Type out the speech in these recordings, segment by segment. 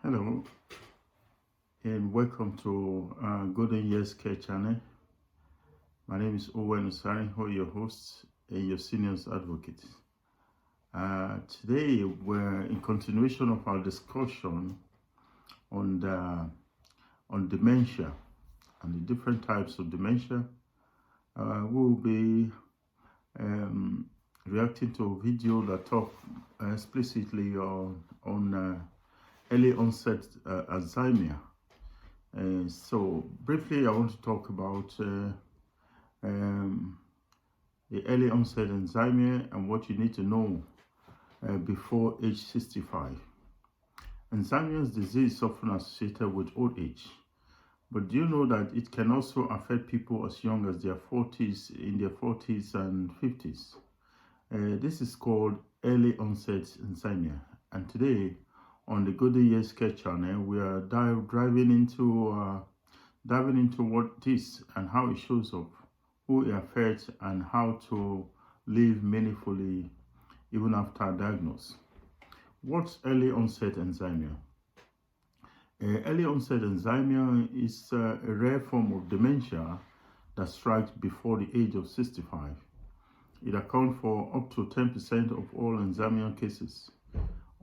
Hello and welcome to Golden Years Care channel. My name is Owen Usari, your host and your seniors advocate. Today we're in continuation of our discussion on dementia and the different types of dementia. We'll be reacting to a video that talk explicitly on early onset Alzheimer. So briefly, I want to talk about the early onset Alzheimer and what you need to know before age 65. Alzheimer's disease is often associated with old age, but do you know that it can also affect people as young as their 40s, in their 40s and 50s? This is called early onset Alzheimer, and today on the Golden Years Care channel, we are diving into what it is and how it shows up, who it affects, and how to live meaningfully even after diagnosis. What's early onset Alzheimer? Early onset Alzheimer is a rare form of dementia that strikes before the age of 65. It accounts for up to 10% of all Alzheimer cases,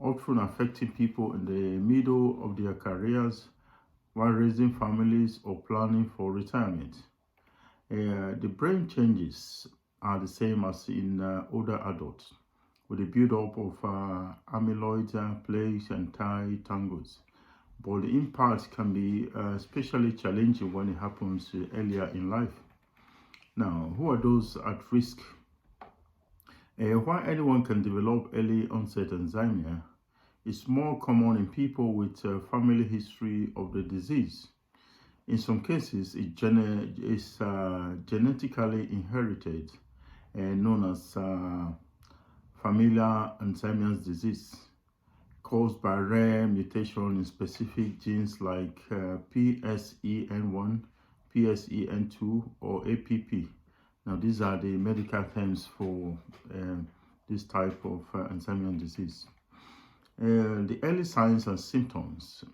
often affecting people in the middle of their careers while raising families or planning for retirement. The brain changes are the same as in older adults, with the build-up of amyloid, plaques, and tangles. But the impact can be especially challenging when it happens earlier in life. Now, who are those at risk? Why anyone can develop early onset Alzheimer is more common in people with a family history of the disease. In some cases, it is genetically inherited and known as familial Alzheimer's disease, caused by rare mutation in specific genes like PSEN1, PSEN2, or APP. Now, these are the medical terms for this type of Alzheimer's disease. The early signs and symptoms.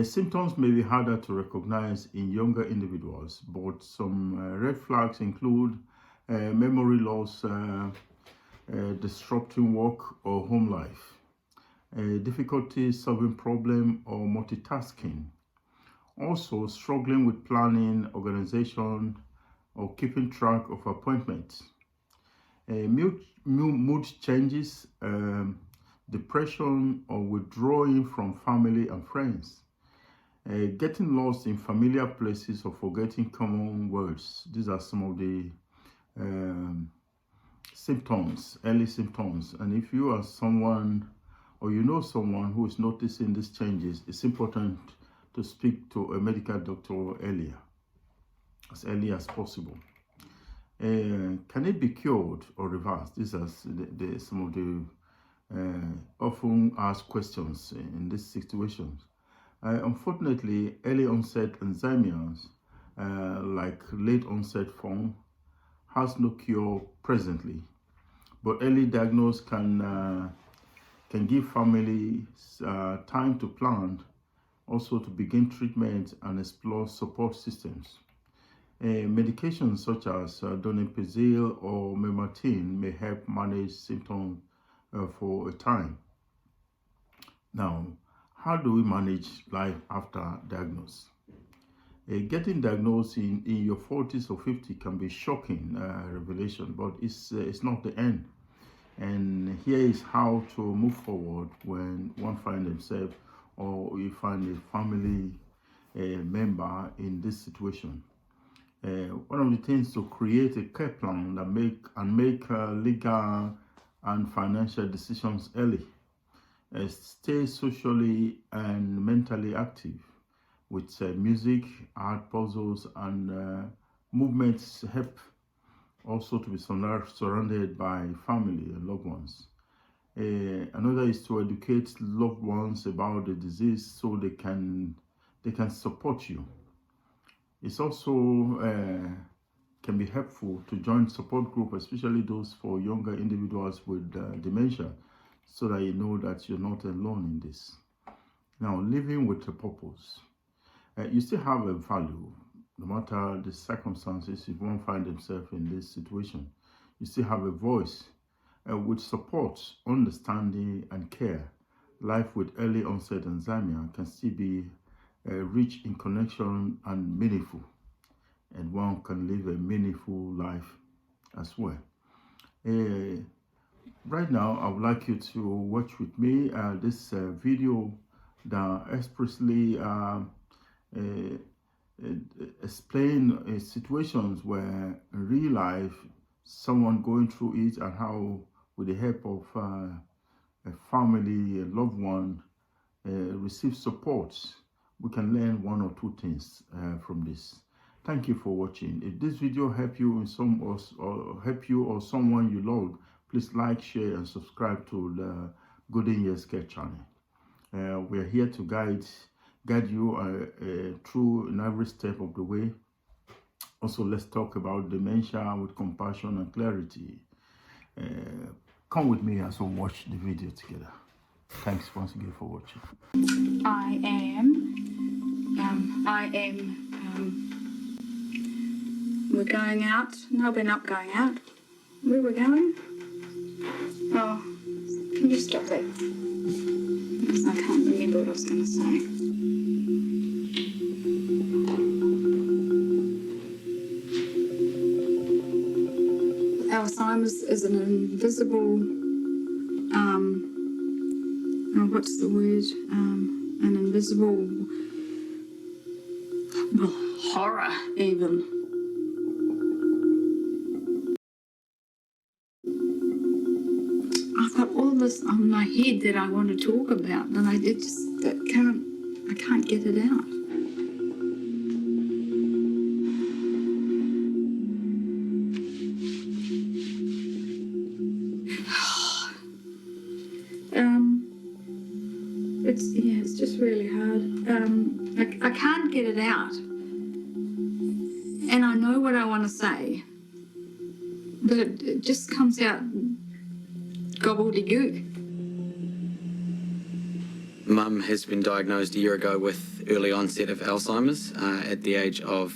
Symptoms may be harder to recognize in younger individuals, but some red flags include memory loss, disrupting work or home life, difficulty solving problems or multitasking, also struggling with planning, organization, or keeping track of appointments. Mood changes, depression, or withdrawing from family and friends. Getting lost in familiar places or forgetting common words. These are some of the symptoms, early symptoms. And if you are someone or you know someone who is noticing these changes, it's important to speak to a medical doctor as early as possible. Can it be cured or reversed? These are some of the often asked questions in these situations. Unfortunately, early onset Alzheimer's, like late onset form, has no cure presently, but early diagnosis can give families time to plan, also to begin treatment and explore support systems. Medications such as donepezil or memartin may help manage symptoms for a time. Now, how do we manage life after diagnosis? Getting diagnosed in your 40s or 50s can be shocking revelation, but it's not the end. And here is how to move forward when one finds themselves or you find a family member in this situation. One of the things to create a care plan that make legal and financial decisions early. Stay socially and mentally active with music, art, puzzles, and movements help also to be surrounded by family and loved ones. Another is to educate loved ones about the disease so they can support you. It's also can be helpful to join support group, especially those for younger individuals with dementia, so that you know that you're not alone in this. Now, living with a purpose. You still have a value, no matter the circumstances. If one finds himself in this situation, you still have a voice which supports understanding and care. Life with early onset Alzheimer can still be rich in connection and meaningful, and one can live a meaningful life as well. Right now, I would like you to watch with me this video that expressly explain situations where in real life someone going through it, and how with the help of a family, a loved one, receive support, we can learn one or two things from this. Thank you for watching. If this video help you in some or help you or someone you love, please like, share, and subscribe to the Golden Years Care channel. We are here to guide you through in every step of the way. Also, let's talk about dementia with compassion and clarity. Come with me as we watch the video together. Thanks once again for watching. We're going out. No, we're not going out. Where are we going? Oh, can you stop that? Because I can't remember what I was going to say. Alzheimer's is an invisible, what's the word? An invisible, well, horror even. I've got all this on my head that I want to talk about, and I can't get it out. It's just really hard. I can't get it out, and I know what I want to say, but it just comes out gobbledygook. Mum has been diagnosed a year ago with early onset of Alzheimer's at the age of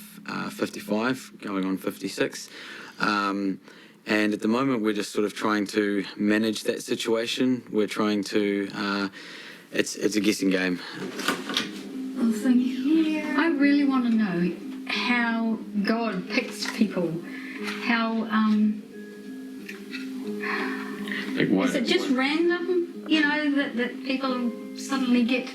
55, going on 56. And at the moment we're just sort of trying to manage that situation. We're trying to, it's a guessing game. Well, thank you. I really want to know how God picks people. How, is it just random, that people suddenly get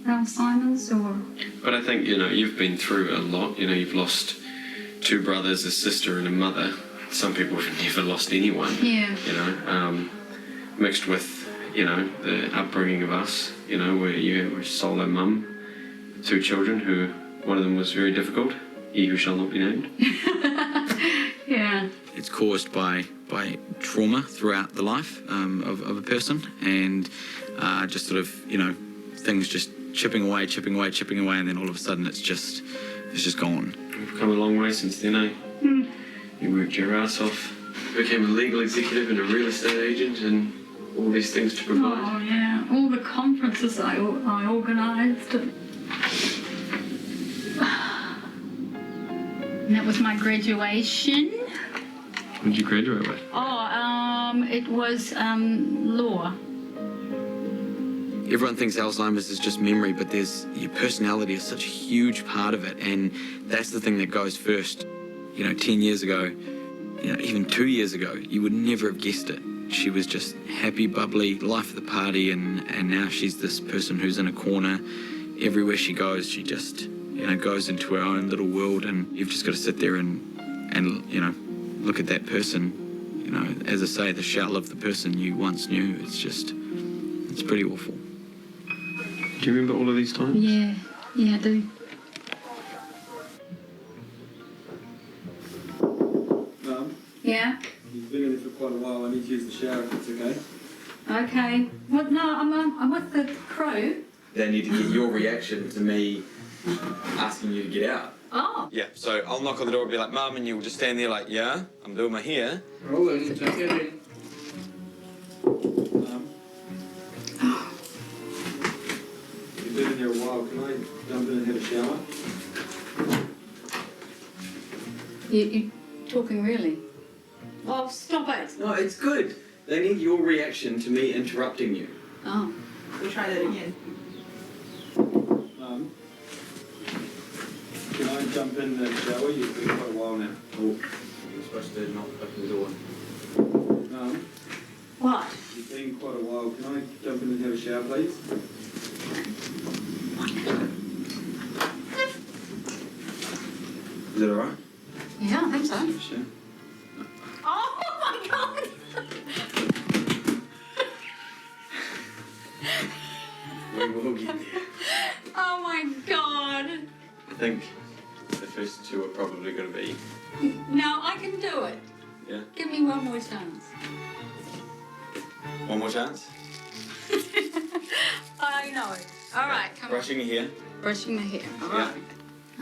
Alzheimer's, or? But I think, you've been through a lot. You've lost two brothers, a sister and a mother. Some people have never lost anyone. Yeah. Mixed with, the upbringing of us, where you were a solo mum, two children who, one of them was very difficult, he who shall not be named. Yeah. It's caused by trauma throughout the life of a person, and just sort of, things just chipping away, and then all of a sudden it's just gone. We've come a long way since then, eh? Mm. You worked your ass off, became a legal executive and a real estate agent, and all these things to provide. Oh, yeah. All the conferences I organised. And that was my graduation. What did you graduate with? Oh, it was law. Everyone thinks Alzheimer's is just memory, but your personality is such a huge part of it, and that's the thing that goes first. 10 years ago, even 2 years ago, you would never have guessed it. She was just happy, bubbly, life of the party, and now she's this person who's in a corner. Everywhere she goes, she just, goes into her own little world, and you've just got to sit there and look at that person, as I say, the shell of the person you once knew. It's pretty awful. Do you remember all of these times? Yeah, I do. Mum? Yeah? You've been in there for quite a while. I need to use the shower if it's okay. Okay. What? No, I'm with the crow. They need to get your reaction to me asking you to get out. Oh. Yeah, so I'll knock on the door and be like, Mum, and you'll just stand there like, yeah, I'm doing my hair. Rolling, just get in. Mum? You've been in there a while. Can I jump in and have a shower? You talking really? Oh, stop it. No, it's good. They need your reaction to me interrupting you. Oh, we'll try that again. Can I jump in and shower? You've been quite a while now. Oh, you're supposed to not open the door. What? It's been quite a while. Can I jump in and have a shower, please? Is that alright? Yeah, I think so. Sure. Oh my God! We will get there. Oh my God! I think the first two are probably going to be. No, I can do it. Yeah. Give me one more chance. One more chance? I know. All right, come Brushing your hair. on. Brushing the hair. All Yeah. right.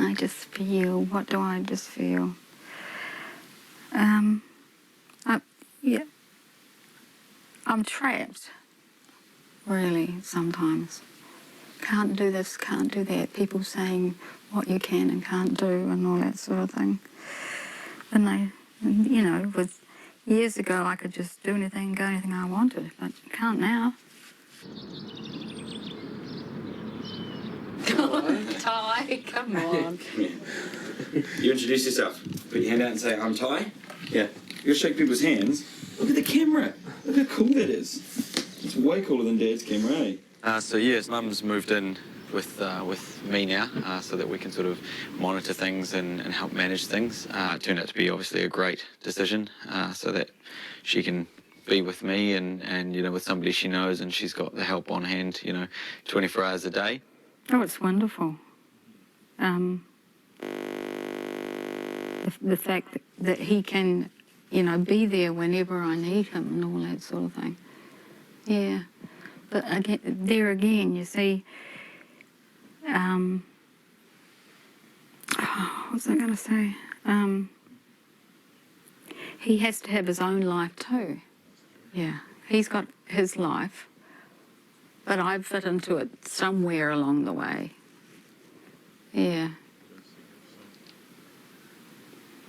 I just feel, what do I just feel? Yeah. I'm trapped, really, sometimes. Can't do this, can't do that. People saying what you can and can't do and all that sort of thing. And you know, with years ago I could just do anything, go anything I wanted, but can't now. Ty, come on. You introduce yourself. Put your hand out and say, I'm Ty. Yeah. You shake people's hands. Look at the camera. Look how cool that is. It's way cooler than Dad's camera, eh? So yes, Mum's moved in with me now, so that we can sort of monitor things and help manage things. It turned out to be obviously a great decision, so that she can be with me and you know, with somebody she knows, and she's got the help on hand, you know, 24 hours a day. Oh, it's wonderful. The fact that he can, you know, be there whenever I need him and all that sort of thing. Yeah. But again, there again, you see, what was I going to say? He has to have his own life too. Yeah. He's got his life, but I fit into it somewhere along the way. Yeah.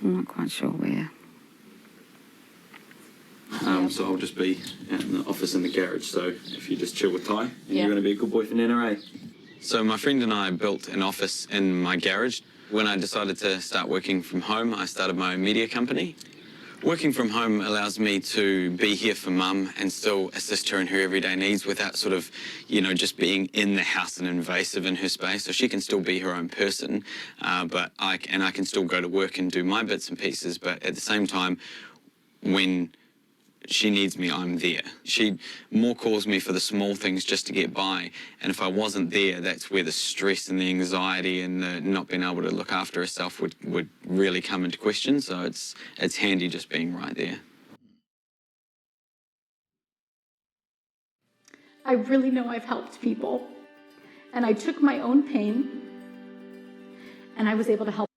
I'm not quite sure where. So I'll just be out in the office in the garage, so if you just chill with Ty, and Yeah. you're going to be a good boy for Nana, eh? So my friend and I built an office in my garage. When I decided to start working from home, I started my own media company. Working from home allows me to be here for Mum and still assist her in her everyday needs without sort of, you know, just being in the house and invasive in her space. So she can still be her own person, but I can still go to work and do my bits and pieces. But at the same time, when she needs me, I'm there. She more calls me for the small things just to get by. And if I wasn't there, that's where the stress and the anxiety and the not being able to look after herself would really come into question. So it's handy just being right there. I really know I've helped people. And I took my own pain and I was able to help.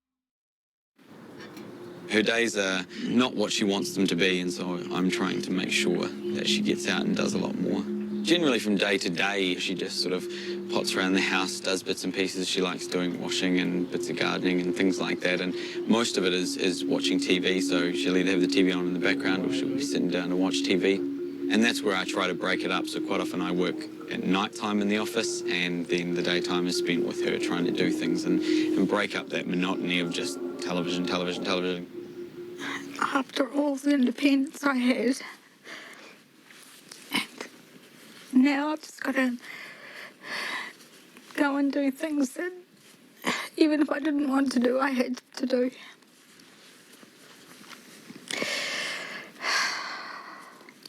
Her days are not what she wants them to be, and so I'm trying to make sure that she gets out and does a lot more. Generally from day to day, she just sort of pots around the house, does bits and pieces. She likes doing washing and bits of gardening and things like that, and most of it is watching TV, so she'll either have the TV on in the background or she'll be sitting down to watch TV. And that's where I try to break it up, so quite often I work at night time in the office, and then the daytime is spent with her trying to do things and break up that monotony of just television, television, television. After all the independence I had, and now I've just got to go and do things that even if I didn't want to do, I had to do.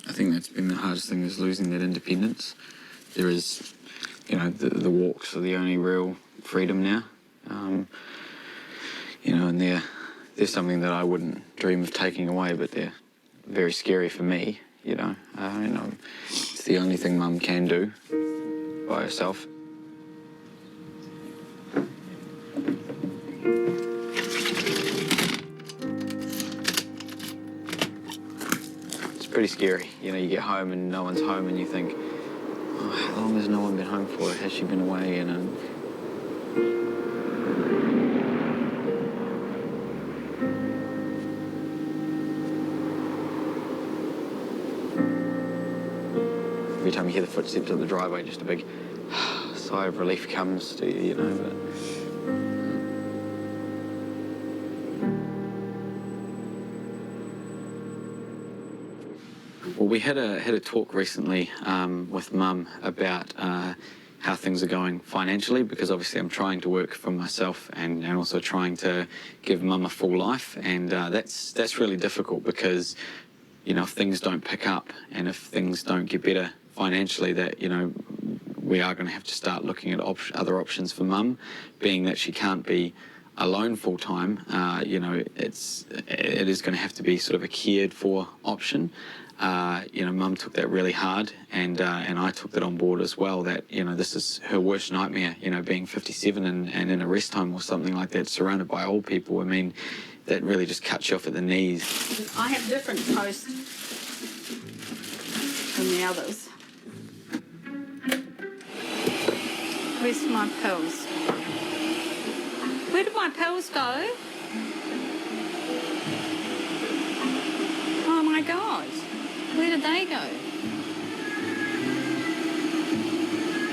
I think that's been the hardest thing, is losing that independence. There is, you know, the walks are the only real freedom now. You know, and they're something that I wouldn't dream of taking away, but they're very scary for me, you know. It's the only thing Mum can do by herself. It's pretty scary. You know, you get home and no one's home and you think, oh, how long has no one been home? home for? Has she been away? Every time you hear the footsteps of the driveway, just a big sigh of relief comes to you, you know. But well, we had a talk recently with Mum about how things are going financially, because obviously I'm trying to work for myself and also trying to give Mum a full life, and that's really difficult because, you know, if things don't pick up and if things don't get better financially, that, you know, we are going to have to start looking at other options for Mum, being that she can't be alone full time. You know, it is going to have to be sort of a cared for option. You know, Mum took that really hard, and I took that on board as well, that, you know, this is her worst nightmare, you know, being 57 and in a rest home or something like that, surrounded by old people. I mean, that really just cuts you off at the knees. I have different toast than the others. Where's my pills? Where did my pills go? Oh my God. Where did they go?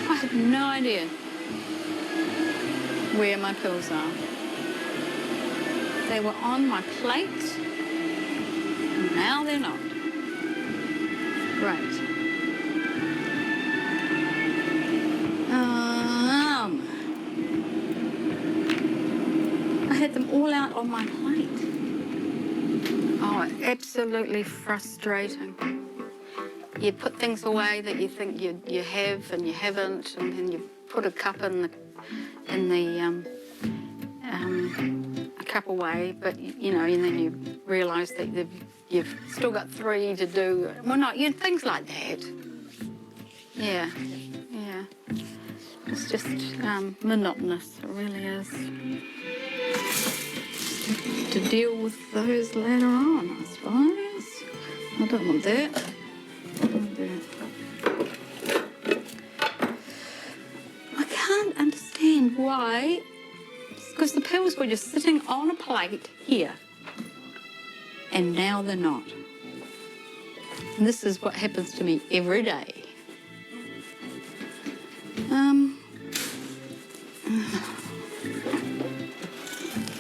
I have no idea where my pills are. They were on my plate. Now they're not. Great. I had them all out on my plate. Oh, absolutely frustrating. You put things away that you think you have and you haven't, and then you put a cup in the cup away, but you know, and then you realise that you've still got 3 to do. Well, not things like that. Yeah. It's just monotonous. It really is. To deal with those later on, I suppose. I don't want that. I can't understand why. Because the pills were just sitting on a plate here, and now they're not. And this is what happens to me every day.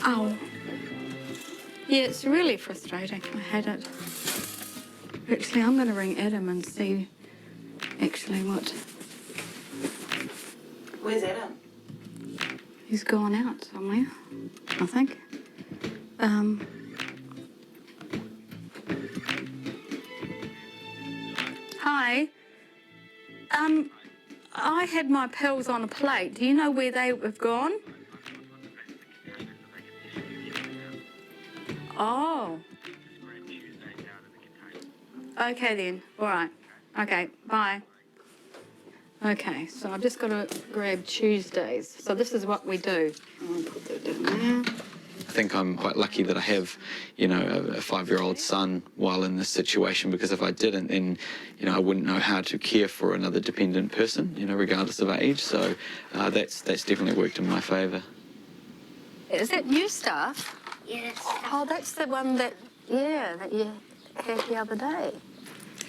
Oh. Yeah, it's really frustrating. I hate it. Actually, I'm going to ring Adam and see actually what... Where's Adam? He's gone out somewhere, I think. Hi. I had my pills on a plate. Do you know where they have gone? Oh. Okay then. All right. Okay. Bye. Okay, so I've just got to grab Tuesdays. So this is what we do. I'll put that down there. I think I'm quite lucky that I have, you know, a 5-year-old son while in this situation, because if I didn't, then, you know, I wouldn't know how to care for another dependent person, you know, regardless of age. So that's definitely worked in my favour. Is that new stuff? Yes. Oh, that's the one that you had the other day.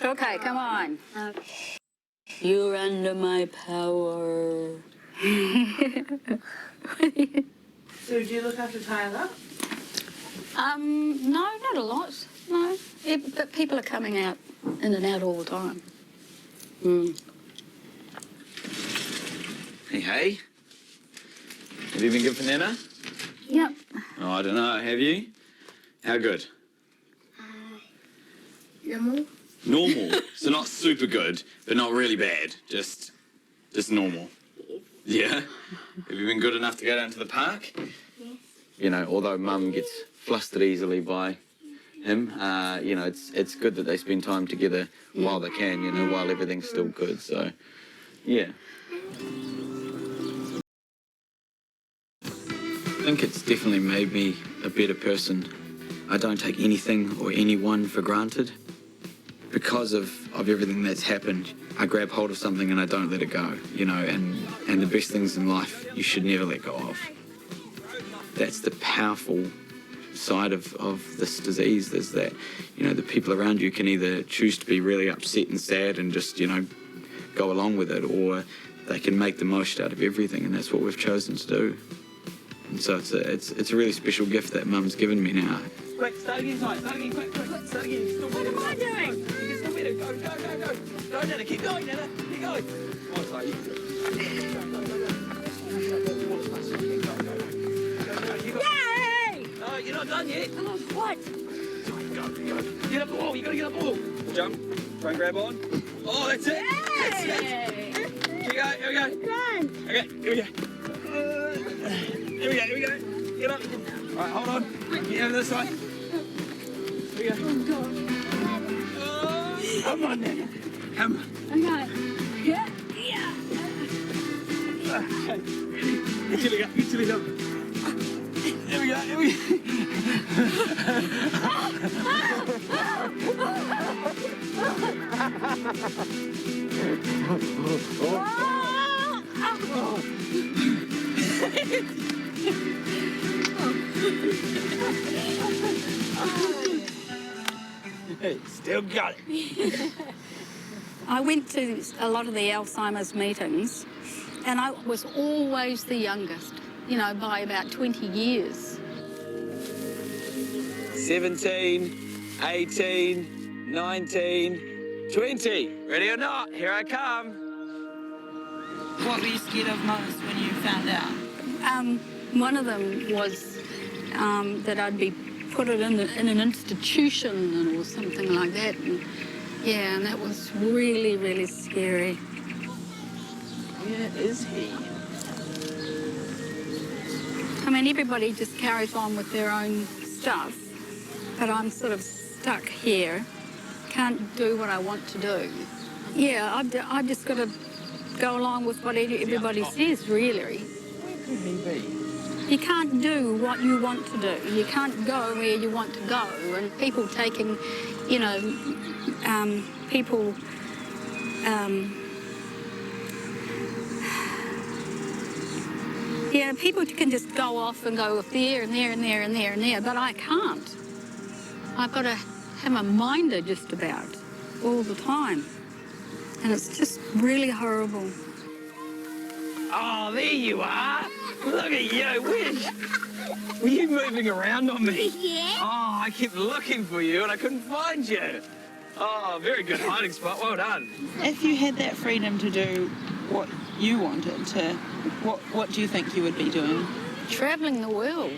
Okay, come on. You're under my power. So do you look after Tyler? No, not a lot. No, but people are coming out in and out all the time. Hey. Have you been good for Nana? Yep. Oh, I don't know. Have you? How good? Normal. Normal. So not super good, but not really bad. Just normal. Yeah? Have you been good enough to go down to the park? Yes. You know, although Mum gets flustered easily by him, you know, it's good that they spend time together while they can, you know, while everything's still good. So, yeah. I think it's definitely made me a better person. I don't take anything or anyone for granted. because of everything that's happened, I grab hold of something and I don't let it go, you know, and the best things in life you should never let go of. That's the powerful side of this disease, is that, you know, the people around you can either choose to be really upset and sad and just, you know, go along with it, or they can make the most out of everything, and that's what we've chosen to do. And so it's a really special gift that Mum's given me now. Quick, start again, start again, quick, start again. What am I doing? You can still better, go. Go, Nana, keep going, Nana, keep going. Oh, sorry. Yay! No, you're not done yet. Oh, what? Go. Get up the wall, you gotta get up the wall. Jump, try and grab on. Oh, that's it. That's it. Here we go. Run. Okay, here we go. Here we go. Get up. All right, hold on. Get over this side. Here we go. Oh, come on, Nana. Come on. I got it. Yeah. Get your leg up. Here we go. Still got it. I went to a lot of the Alzheimer's meetings, and I was always the youngest, you know, by about 20 years. 17, 18, 19, 20. Ready or not? Here I come. What were you scared of most when you found out? One of them was that I'd be put in an institution or something like that. And, yeah, and that was really, really scary. Where is he? I mean, everybody just carries on with their own stuff, but I'm sort of stuck here. Can't do what I want to do. Yeah, I've just got to go along with what everybody says, really. Where could he be? You can't do what you want to do. You can't go where you want to go. And people taking, you know, people... yeah, people can just go off and go there and there and there and there and there, but I can't. I've got to have a minder just about all the time. And it's just really horrible. Oh, there you are. Look at you. Were you moving around on me? Yeah. Oh, I kept looking for you and I couldn't find you. Oh, very good hiding spot. Well done. If you had that freedom to do what you wanted to, what do you think you would be doing? Travelling the world.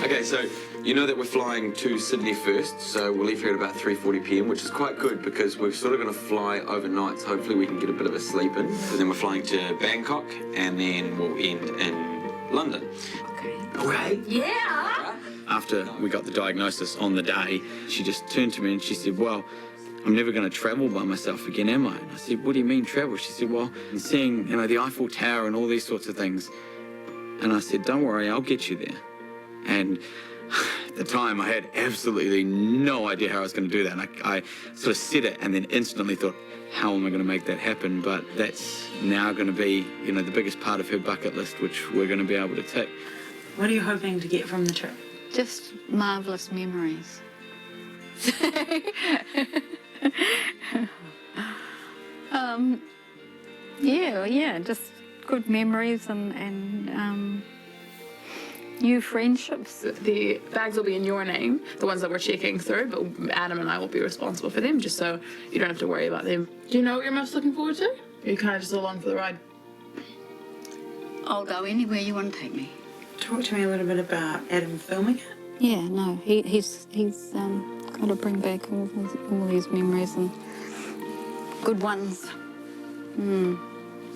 Okay, so you know that we're flying to Sydney first, so we'll leave here at about 3:40 p.m, which is quite good because we're sort of going to fly overnight, so hopefully we can get a bit of a sleep in. And then we're flying to Bangkok, and then we'll end in London. Okay. Okay. Yeah! After we got the diagnosis on the day, she just turned to me and she said, well, I'm never going to travel by myself again, am I? And I said, what do you mean travel? She said, well, I'm seeing, you know, the Eiffel Tower and all these sorts of things. And I said, don't worry, I'll get you there. And at the time, I had absolutely no idea how I was going to do that. And I sort of said it and then instantly thought, how am I going to make that happen? But that's now going to be, you know, the biggest part of her bucket list, which we're going to be able to tick. What are you hoping to get from the trip? Just marvellous memories. Yeah, just good memories and new friendships. The bags will be in your name, the ones that we're checking through, but Adam and I will be responsible for them, just so you don't have to worry about them. Do you know what you're most looking forward to? Or are you kind of just along for the ride? I'll go anywhere you want to take me. Talk to me a little bit about Adam filming it. Yeah, no, he's got to bring back all these memories and good ones.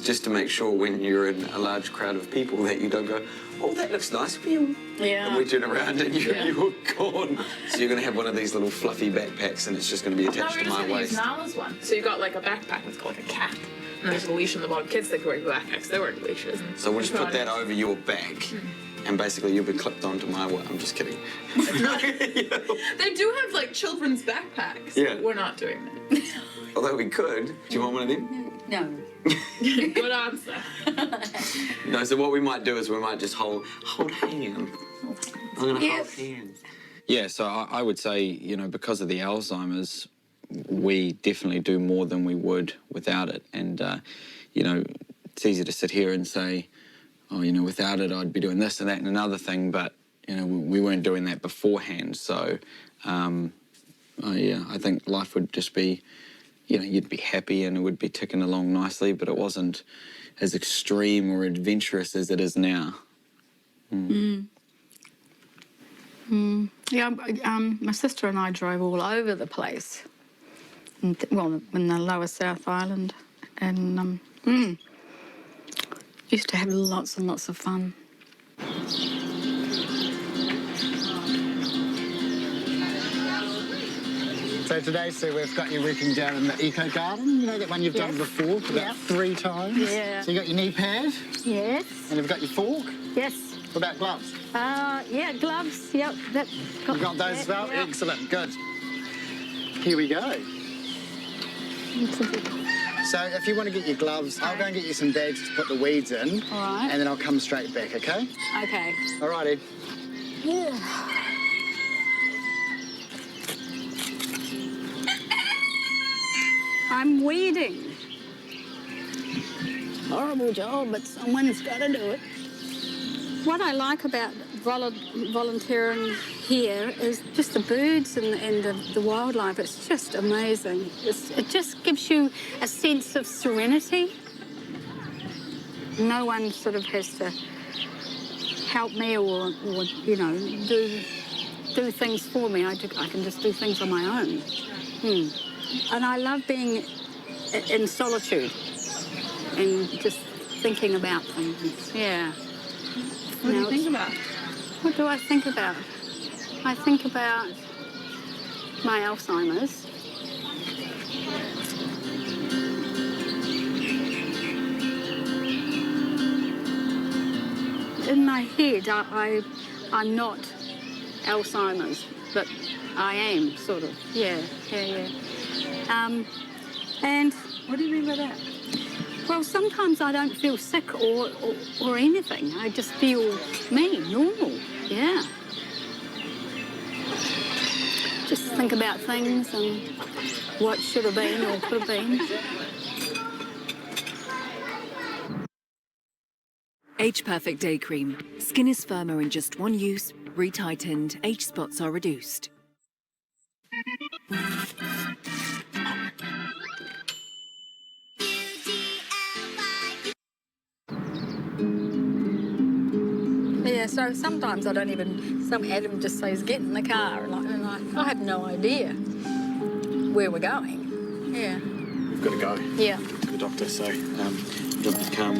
just to make sure when you're in a large crowd of people that you don't go, oh, that looks nice, and we turn around and you're gone. So you're going to have one of these little fluffy backpacks and it's just going to be attached to my waist. Nala's one. So you got like a backpack that's got like a cap, and there's a leash on the bottom. Kids think we're wearing backpacks, they're wearing leashes. So we'll just put that over your back. And basically you'll be clipped onto my way. I'm just kidding. They do have like children's backpacks. Yeah. We're not doing that. Although we could. Do you want one of them? No. Good answer. No, so what we might do is we might just hold hands. I'm going to hold hands. Yeah, so I would say, you know, because of the Alzheimer's, we definitely do more than we would without it. And, you know, it's easy to sit here and say, oh, you know, without it, I'd be doing this and that and another thing, but, you know, we weren't doing that beforehand. So, yeah, I think life would just be, you know, you'd be happy and it would be ticking along nicely, but it wasn't as extreme or adventurous as it is now. Yeah, my sister and I drove all over the place. Well, in the lower South Island, and used to have lots and lots of fun. So today, Sue, we've got you working down in the eco garden. You know that one you've done before, about 3 times. Yeah. So you got your knee pad. Yes. And you've got your fork. Yes. What about gloves? Yeah, gloves. Yep. You got those as well. Yep. Excellent. Good. Here we go. So if you want to get your gloves, I'll go and get you some bags to put the weeds in. All right. And then I'll come straight back, okay? Okay. All righty. Yeah. I'm weeding. Horrible job, but someone's got to do it. What I like about volunteering here is just the birds and the wildlife. It's just amazing. It just gives you a sense of serenity. No one sort of has to help me or you know, do things for me. I can just do things on my own. And I love being in solitude and just thinking about things. Yeah. What do you think about? What do I think about? I think about my Alzheimer's. In my head, I'm not Alzheimer's, but I am, sort of. Yeah. And What do you mean by that? well, sometimes I don't feel sick or anything. I just feel me, normal. Yeah. Just think about things and what should have been or could have been. Age Perfect Day Cream. Skin is firmer in just one use, retightened, age spots are reduced. Yeah, so sometimes I don't even, Adam just says, get in the car, and I have no idea where we're going. Yeah. We've got to go. Yeah. To the doctor, so you'll have to come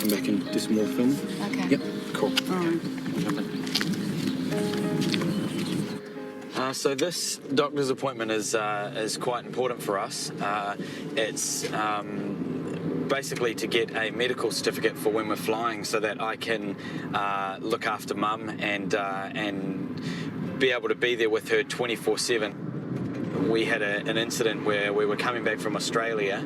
back and do some more film. Okay. Yep, cool. All right. So this doctor's appointment is quite important for us. It's basically to get a medical certificate for when we're flying, so that I can look after Mum and be able to be there with her 24/7. We had an incident where we were coming back from Australia,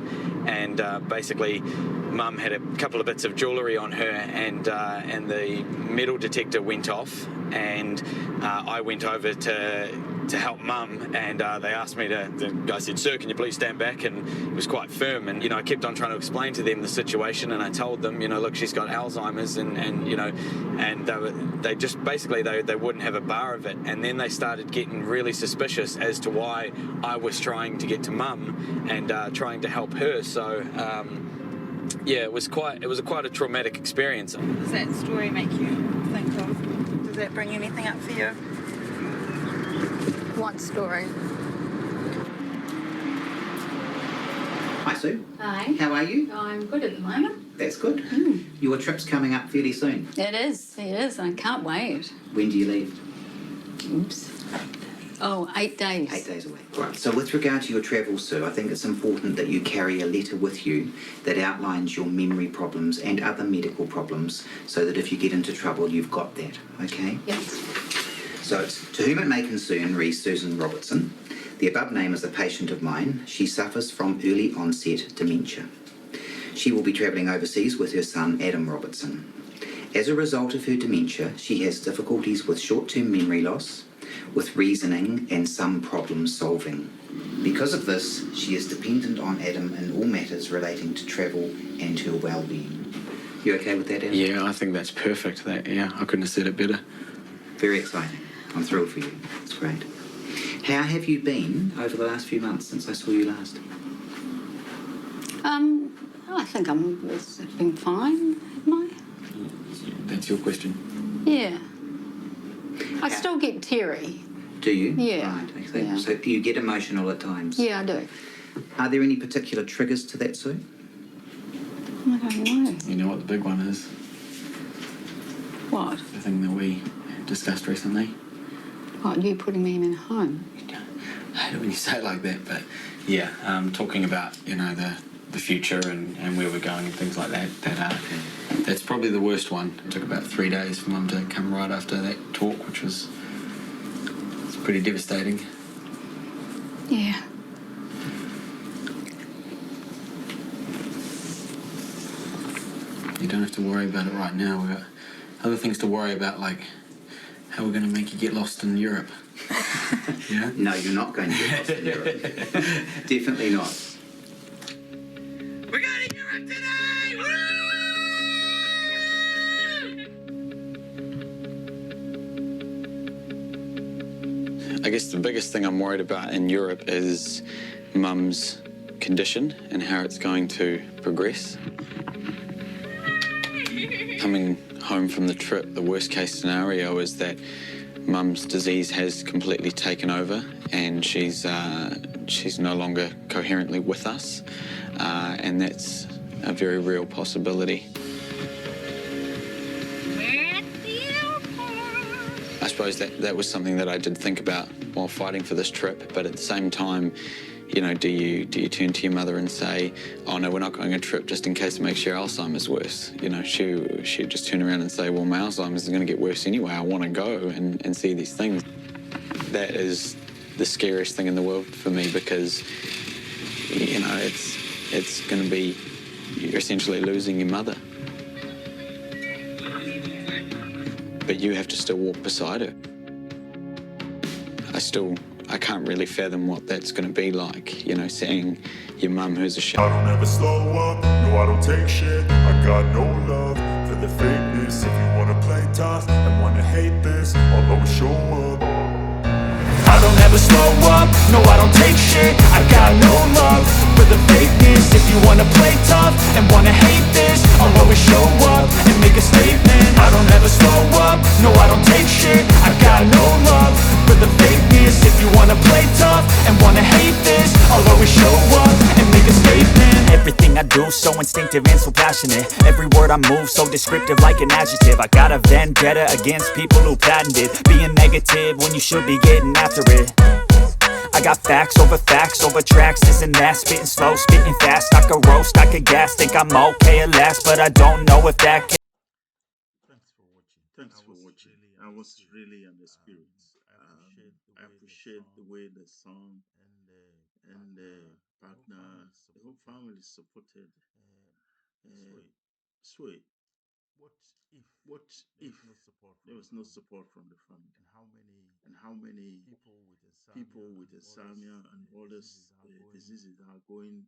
and basically Mum had a couple of bits of jewellery on her, and the metal detector went off, and I went over to help Mum, and they asked me I said, "Sir, can you please stand back?" And it was quite firm, and I kept on trying to explain to them the situation, and I told them, look, she's got Alzheimer's, and they just basically they wouldn't have a bar of it, and then they started getting really suspicious as to why I was trying to get to Mum and trying to help her. So yeah, it was quite a traumatic experience. Does that story make you think of? Does that bring anything up for you? What story? Hi, Sue. Hi. How are you? I'm good at the moment. That's good. Your trip's coming up fairly soon. It is. I can't wait. When do you leave? Oops. Oh, 8 days. 8 days away. Right. So with regard to your travel, Sue, I think it's important that you carry a letter with you that outlines your memory problems and other medical problems so that if you get into trouble, you've got that, okay? Yes. So it's to whom it may concern, re Susan Robertson. The above name is a patient of mine. She suffers from early-onset dementia. She will be travelling overseas with her son, Adam Robertson. As a result of her dementia, she has difficulties with short-term memory loss, with reasoning and some problem solving. Because of this, she is dependent on Adam in all matters relating to travel and her well-being. You okay with that, Adam? Yeah, I think that's perfect. I couldn't have said it better. Very exciting. I'm thrilled for you. It's great. How have you been over the last few months since I saw you last? I think it's been fine, haven't I? That's your question. Yeah. I still get teary. Do you? Yeah. Right, okay. Yeah. So do you get emotional at times? Yeah, I do. Are there any particular triggers to that, Sue? I don't know. You know what the big one is? What? The thing that we discussed recently. What, you putting me in a home? I hate it when you say it like that, but yeah, talking about, the future and where we're going and things like that, that's probably the worst one. It took about 3 days for Mum to come right after that talk, which was it's pretty devastating. Yeah. You don't have to worry about it right now. We've got other things to worry about, like how we're going to make you get lost in Europe. Yeah? No, you're not going to get lost in Europe. Definitely not. We're going to Europe today! Woo! I guess the biggest thing I'm worried about in Europe is Mum's condition and how it's going to progress. Coming home from the trip, the worst case scenario is that Mum's disease has completely taken over and she's no longer coherently with us, and that's a very real possibility. I suppose that was something that I did think about while fighting for this trip, but at the same time, do you turn to your mother and say, oh no, we're not going on a trip just in case it makes your Alzheimer's worse? She'd just turn around and say, well, my Alzheimer's is going to get worse anyway. I want to go and see these things. That is the scariest thing in the world for me because, it's going to be, you're essentially losing your mother. But you have to still walk beside her. I can't really fathom what that's going to be like, seeing your mum who's a shit. I don't ever slow up, no I don't take shit. I got no love for the fakeness. If you wanna play tough and wanna hate this, I'll always show up. I don't ever slow up, no I don't take shit. I got no love for the fakeness. If you wanna play tough and wanna hate this, I'll always show up and make a statement. I don't ever slow up, no I don't take shit. I got no love for the fakeness. If you wanna play tough and wanna hate this, I'll always show up and make a statement. Everything I do so instinctive and so passionate. Every word I move so descriptive like an adjective. I got a vendetta against people who patented being negative when you should be getting after it. I got facts over tracks, this and that. Spitting slow, spitting fast. I could roast, I could gas. Think I'm okay at last, but I don't know if that can. Thanks for watching. I was really an experience. I appreciate the way the son and the partner, the whole family supported. Sweet. What if there was no support from the family? And how many people with insomnia and all these diseases are going